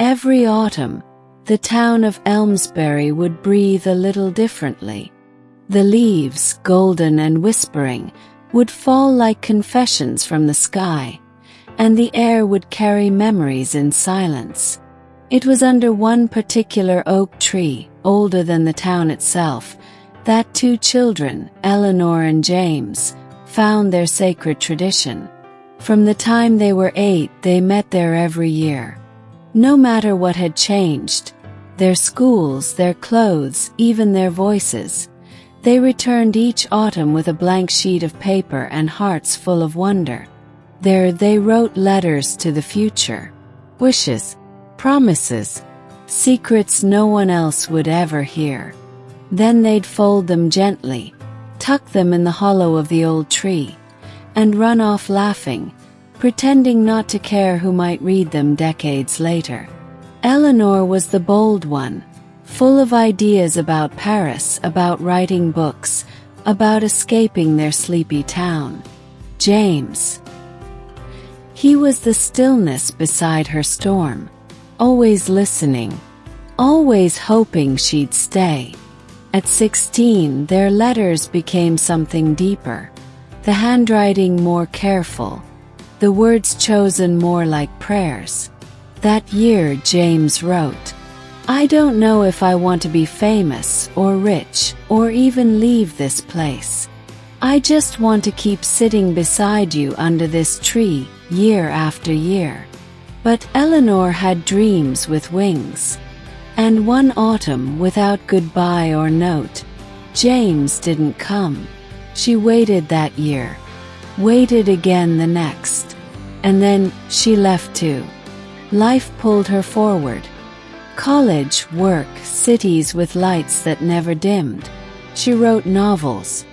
Every autumn, the town of Elmsbury would breathe a little differently. The leaves, golden and whispering, would fall like confessions from the sky, and the air would carry memories in silence. It was under one particular oak tree, older than the town itself, that two children, Eleanor and James, found their sacred tradition. From the time they were 8, they met there every year. No matter what had changed, their schools, their clothes, even their voices, they returned each autumn with a blank sheet of paper and hearts full of wonder. There they wrote letters to the future, wishes, promises, secrets no one else would ever hear. Then they'd fold them gently, tuck them in the hollow of the old tree, and run off laughing, pretending not to care who might read them decades later. Eleanor was the bold one, full of ideas about Paris, about writing books, about escaping their sleepy town. James. He was the stillness beside her storm, always listening, always hoping she'd stay. At 16, their letters became something deeper, the handwriting more careful, the words chosen more like prayers. That year James wrote, "I don't know if I want to be famous or rich or even leave this place. I just want to keep sitting beside you under this tree, year after year." But Eleanor had dreams with wings. And one autumn, without goodbye or note, James didn't come. She waited that year, waited again the next, and then she left too. Life pulled her forward. College, work, cities with lights that never dimmed. She wrote novels,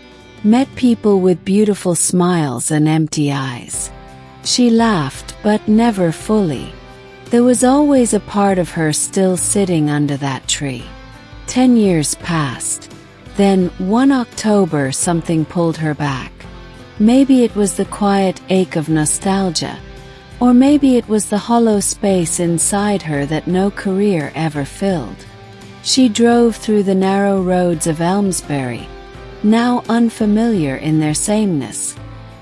met people with beautiful smiles and empty eyes. She laughed, but never fully. There was always a part of her still sitting under that tree. 10 years passed. Then, one October, something pulled her back. Maybe it was the quiet ache of nostalgia, or maybe it was the hollow space inside her that no career ever filled. She drove through the narrow roads of Elmsbury, now unfamiliar in their sameness,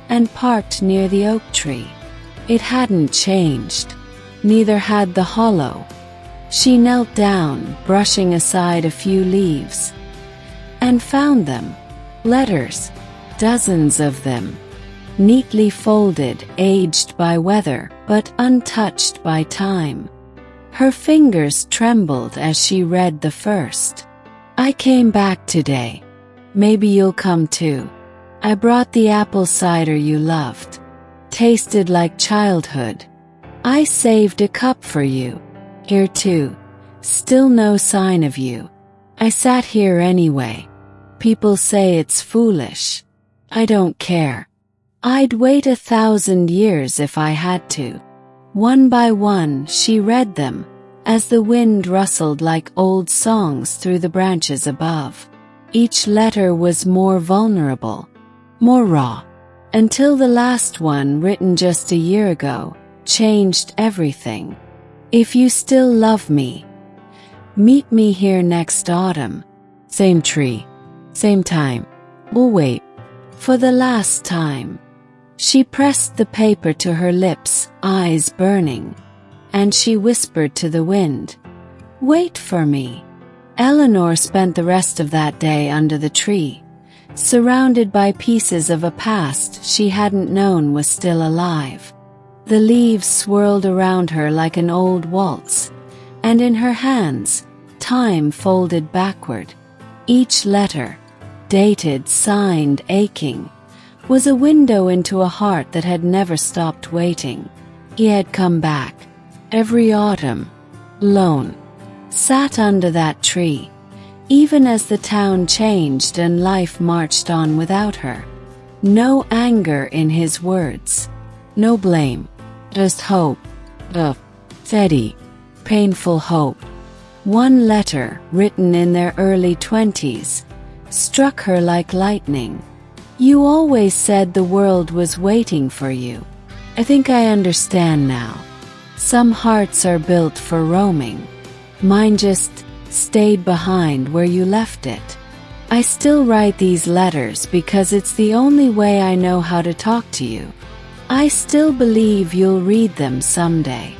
and parked near the oak tree. It hadn't changed. Neither had the hollow. She knelt down, brushing aside a few leaves, and found them. Letters, dozens of them, neatly folded, aged by weather, but untouched by time. Her fingers trembled as she read the first. "I came back today. Maybe you'll come too. I brought the apple cider you loved. Tasted like childhood. I saved a cup for you. Here too. Still no sign of you. I sat here anyway. People say it's foolish. I don't care. I'd wait 1,000 years if I had to." One by one she read them, as the wind rustled like old songs through the branches above. Each letter was more vulnerable, more raw, until the last one, written just a year ago, changed everything. "If you still love me, meet me here next autumn. Same tree, same time. We'll wait." For the last time. She pressed the paper to her lips, eyes burning, and she whispered to the wind, "Wait for me." Eleanor spent the rest of that day under the tree, surrounded by pieces of a past she hadn't known was still alive. The leaves swirled around her like an old waltz, and in her hands, time folded backward. Each letter, dated, signed, aching, was a window into a heart that had never stopped waiting. He had come back, every autumn, lone, sat under that tree, even as the town changed and life marched on without her. No anger in his words, no blame. Just hope, a steady, painful hope. One letter, written in their early 20s, struck her like lightning. "You always said the world was waiting for you. I think I understand now. Some hearts are built for roaming. Mine just stayed behind where you left it. I still write these letters because it's the only way I know how to talk to you. I still believe you'll read them someday."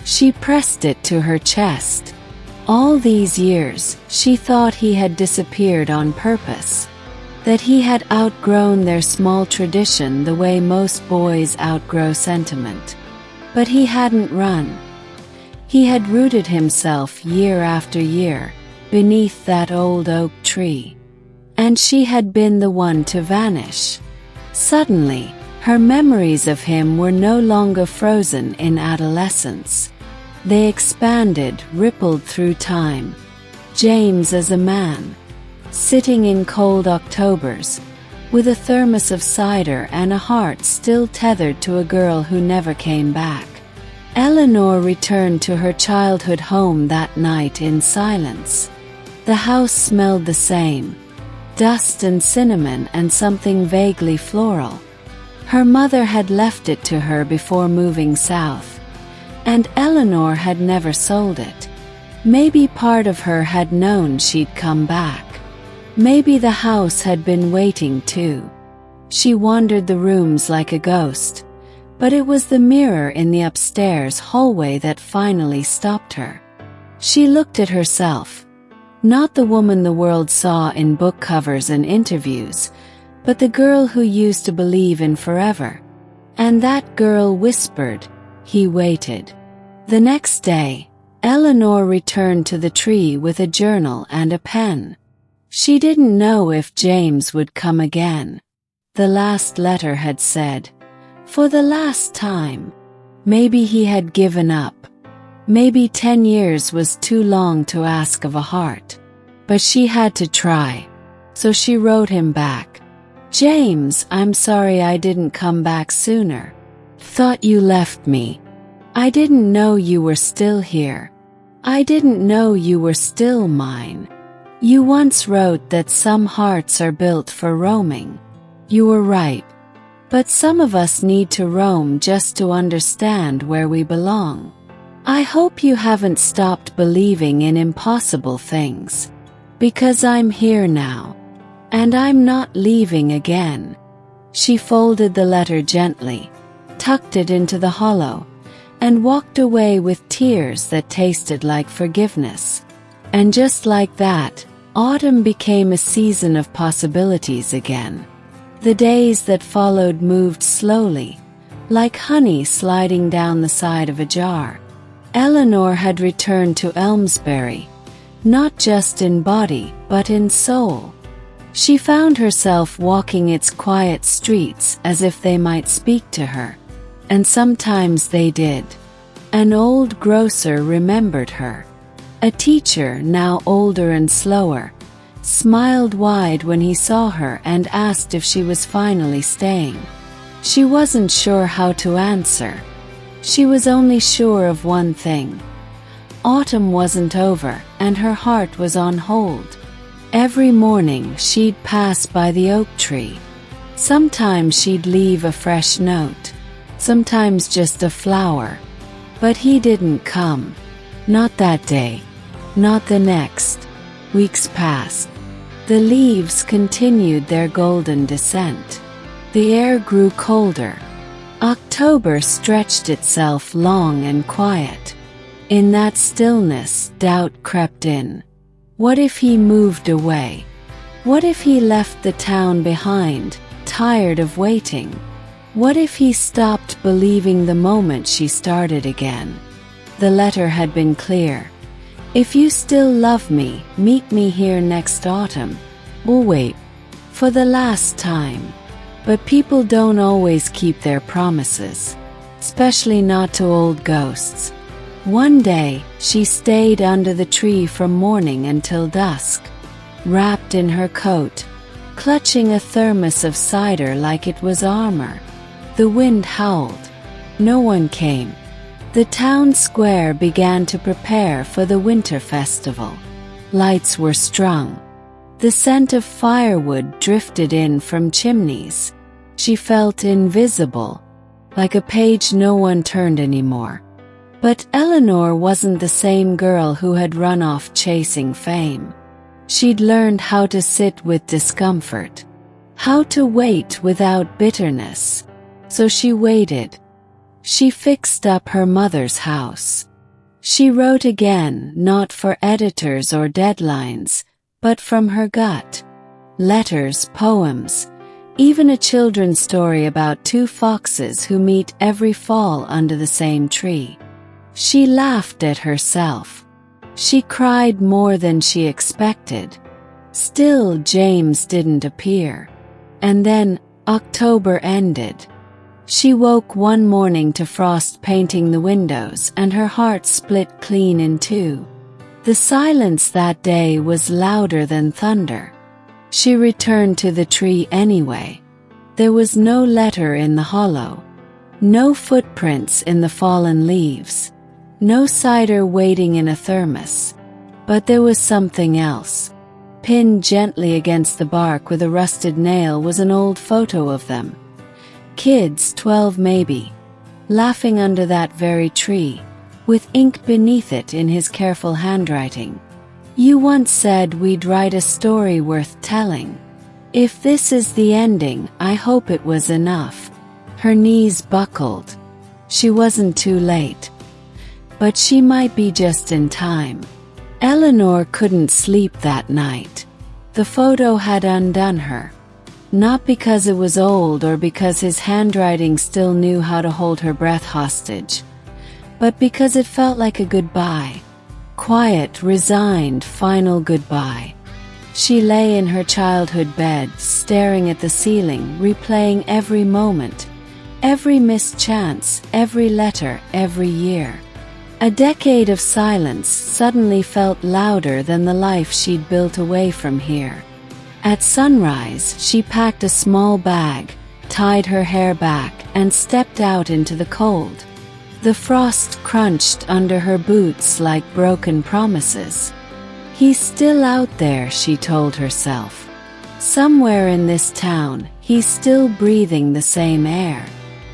She pressed it to her chest. All these years, she thought he had disappeared on purpose, that he had outgrown their small tradition the way most boys outgrow sentiment. But he hadn't run. He had rooted himself year after year beneath that old oak tree. And she had been the one to vanish. Suddenly, her memories of him were no longer frozen in adolescence. They expanded, rippled through time. James as a man, sitting in cold Octobers, with a thermos of cider and a heart still tethered to a girl who never came back. Eleanor returned to her childhood home that night in silence. The house smelled the same, dust and cinnamon and something vaguely floral. Her mother had left it to her before moving south, and Eleanor had never sold it. Maybe part of her had known she'd come back. Maybe the house had been waiting too. She wandered the rooms like a ghost, but it was the mirror in the upstairs hallway that finally stopped her. She looked at herself, not the woman the world saw in book covers and interviews, but the girl who used to believe in forever. And that girl whispered. He waited. The next day, Eleanor returned to the tree with a journal and a pen. She didn't know if James would come again. The last letter had said, "For the last time." Maybe he had given up. Maybe 10 years was too long to ask of a heart. But she had to try. So she wrote him back. "James, I'm sorry I didn't come back sooner. Thought you left me. I didn't know you were still here. I didn't know you were still mine. You once wrote that some hearts are built for roaming. You were right. But some of us need to roam just to understand where we belong. I hope you haven't stopped believing in impossible things. Because I'm here now. And I'm not leaving again." She folded the letter gently, tucked it into the hollow, and walked away with tears that tasted like forgiveness. And just like that, autumn became a season of possibilities again. The days that followed moved slowly, like honey sliding down the side of a jar. Eleanor had returned to Elmsbury, not just in body, but in soul. She found herself walking its quiet streets as if they might speak to her. And sometimes they did. An old grocer remembered her. A teacher, now older and slower, smiled wide when he saw her and asked if she was finally staying. She wasn't sure how to answer. She was only sure of one thing. Autumn wasn't over, and her heart was on hold. Every morning she'd pass by the oak tree. Sometimes she'd leave a fresh note, sometimes just a flower. But he didn't come. Not that day. Not the next. Weeks passed. The leaves continued their golden descent. The air grew colder. October stretched itself long and quiet. In that stillness, doubt crept in. What if he moved away? What if he left the town behind, tired of waiting? What if he stopped believing the moment she started again? The letter had been clear. If you still love me, meet me here next autumn. We'll wait. For the last time. But people don't always keep their promises. Especially not to old ghosts. One day, she stayed under the tree from morning until dusk, wrapped in her coat, clutching a thermos of cider like it was armor. The wind howled. No one came. The town square began to prepare for the winter festival. Lights were strung. The scent of firewood drifted in from chimneys. She felt invisible, like a page no one turned anymore. But Eleanor wasn't the same girl who had run off chasing fame. She'd learned how to sit with discomfort, how to wait without bitterness. So she waited. She fixed up her mother's house. She wrote again, not for editors or deadlines, but from her gut. Letters, poems, even a children's story about two foxes who meet every fall under the same tree. She laughed at herself. She cried more than she expected. Still, James didn't appear. And then, October ended. She woke one morning to frost painting the windows, and her heart split clean in two. The silence that day was louder than thunder. She returned to the tree anyway. There was no letter in the hollow, no footprints in the fallen leaves, no cider waiting in a thermos. But there was something else. Pinned gently against the bark with a rusted nail was an old photo of them. Kids, 12 maybe, laughing under that very tree, with ink beneath it in his careful handwriting. You once said we'd write a story worth telling. If this is the ending, I hope it was enough. Her knees buckled. She wasn't too late. But she might be just in time. Eleanor couldn't sleep that night. The photo had undone her. Not because it was old or because his handwriting still knew how to hold her breath hostage, but because it felt like a goodbye. Quiet, resigned, final goodbye. She lay in her childhood bed, staring at the ceiling, replaying every moment, every missed chance, every letter, every year. A decade of silence suddenly felt louder than the life she'd built away from here. At sunrise, she packed a small bag, tied her hair back, and stepped out into the cold. The frost crunched under her boots like broken promises. He's still out there, she told herself. Somewhere in this town, he's still breathing the same air.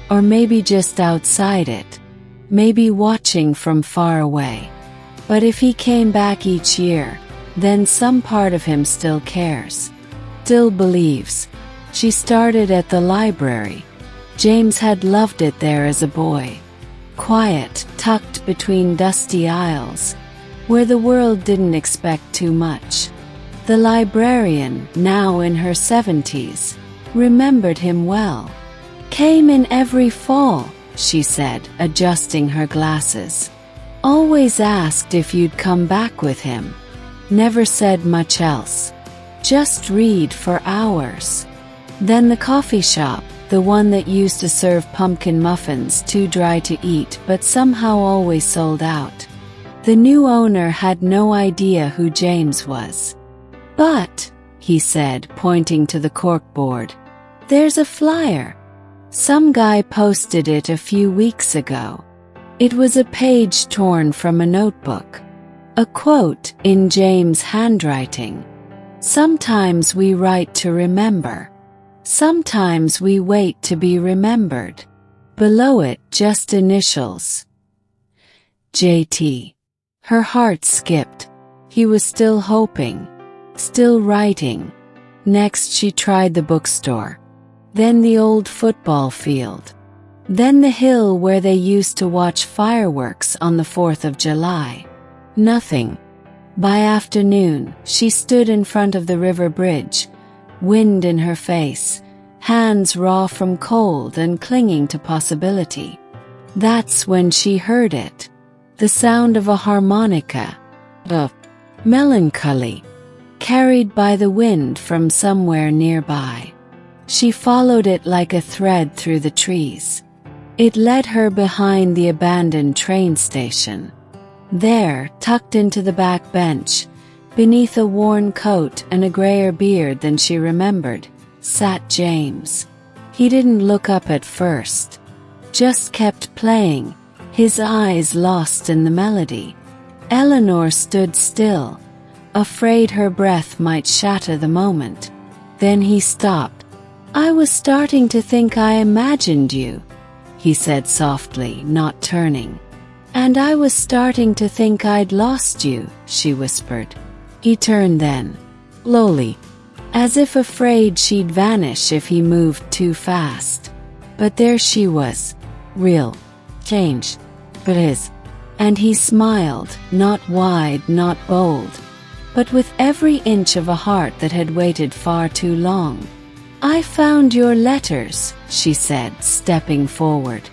Or maybe just outside it. Maybe watching from far away. But if he came back each year, then some part of him still cares. Still believes. She started at the library. James had loved it there as a boy. Quiet, tucked between dusty aisles, where the world didn't expect too much. The librarian, now in her 70s, remembered him well. Came in every fall, she said, adjusting her glasses. Always asked if you'd come back with him. Never said much else. Just read for hours. Then the coffee shop, the one that used to serve pumpkin muffins too dry to eat but somehow always sold out. The new owner had no idea who James was. But, he said, pointing to the corkboard, there's a flyer. Some guy posted it a few weeks ago. It was a page torn from a notebook. A quote in James' handwriting. Sometimes we write to remember. Sometimes we wait to be remembered. Below it, just initials. JT. Her heart skipped. He was still hoping. Still writing. Next she tried the bookstore. Then the old football field. Then the hill where they used to watch fireworks on the 4th of July. Nothing. By afternoon, she stood in front of the river bridge, wind in her face, hands raw from cold and clinging to possibility. That's when she heard it. The sound of a harmonica. Melancholy. Carried by the wind from somewhere nearby. She followed it like a thread through the trees. It led her behind the abandoned train station. There, tucked into the back bench, beneath a worn coat and a grayer beard than she remembered, sat James. He didn't look up at first. Just kept playing, his eyes lost in the melody. Eleanor stood still, afraid her breath might shatter the moment. Then he stopped. I was starting to think I imagined you, he said softly, not turning. "And I was starting to think I'd lost you," she whispered. He turned then, slowly, as if afraid she'd vanish if he moved too fast. But there she was, real, changed, but his. And he smiled, not wide, not bold, but with every inch of a heart that had waited far too long. "I found your letters," she said, stepping forward.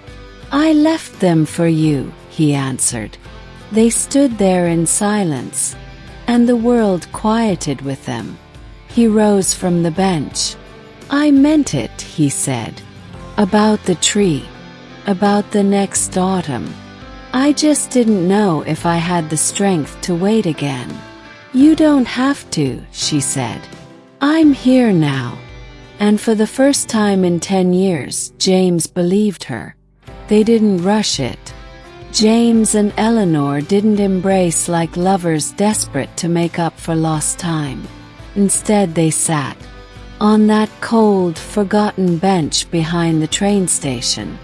"I left them for you," he answered. They stood there in silence, and the world quieted with them. He rose from the bench. "I meant it," he said. "About the tree. About the next autumn. I just didn't know if I had the strength to wait again." "You don't have to," she said. "I'm here now." And for the first time in 10 years, James believed her. They didn't rush it. James and Eleanor didn't embrace like lovers desperate to make up for lost time. Instead, they sat on that cold, forgotten bench behind the train station.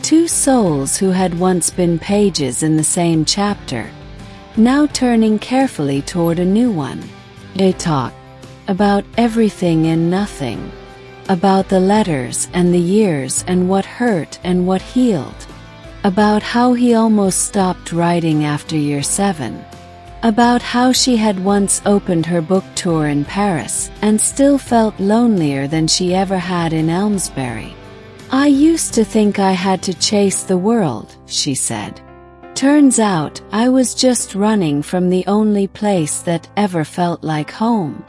Two souls who had once been pages in the same chapter, now turning carefully toward a new one. They talked about everything and nothing, about the letters and the years and what hurt and what healed, about how he almost stopped writing after year 7, about how she had once opened her book tour in Paris and still felt lonelier than she ever had in Elmsbury. "I used to think I had to chase the world," she said. "Turns out I was just running from the only place that ever felt like home."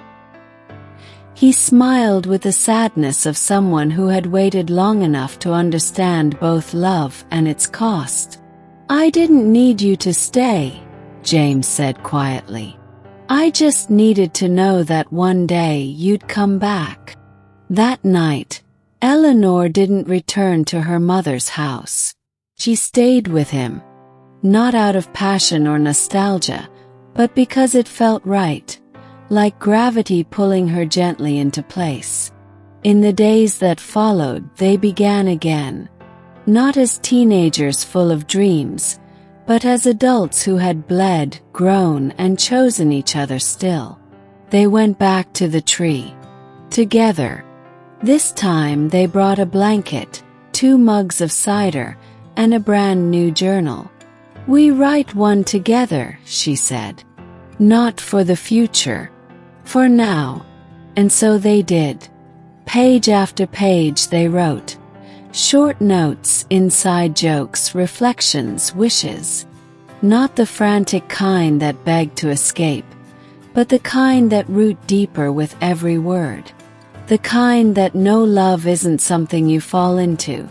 He smiled with the sadness of someone who had waited long enough to understand both love and its cost. "I didn't need you to stay," James said quietly. "I just needed to know that one day you'd come back." That night, Eleanor didn't return to her mother's house. She stayed with him, not out of passion or nostalgia, but because it felt right, like gravity pulling her gently into place. In the days that followed, they began again, not as teenagers full of dreams, but as adults who had bled, grown, and chosen each other still. They went back to the tree. Together. This time they brought a blanket, 2 mugs of cider, and a brand new journal. "We write one together," she said. "Not for the future. For now." And so they did. Page after page they wrote. Short notes, inside jokes, reflections, wishes. Not the frantic kind that begged to escape, but the kind that root deeper with every word. The kind that no love isn't something you fall into.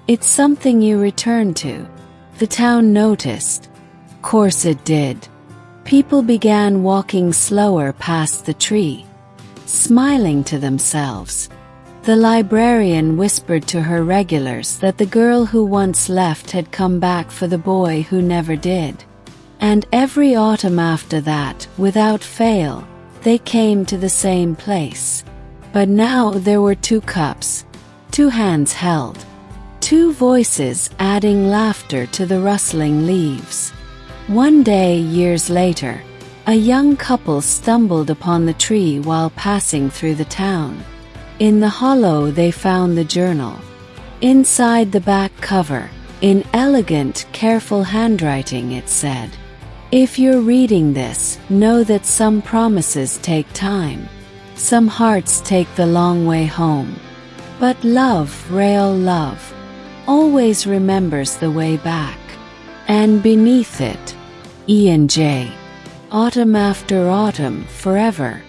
It's something you return to. The town noticed. Course it did. People began walking slower past the tree, smiling to themselves. The librarian whispered to her regulars that the girl who once left had come back for the boy who never did. And every autumn after that, without fail, they came to the same place. But now there were 2 cups, 2 hands held, 2 voices adding laughter to the rustling leaves. One day, years later, a young couple stumbled upon the tree while passing through the town. In the hollow they found the journal. Inside the back cover, in elegant, careful handwriting, it said, "If you're reading this, know that some promises take time. Some hearts take the long way home. But love, real love, always remembers the way back." And beneath it, E&J. Autumn after autumn, forever.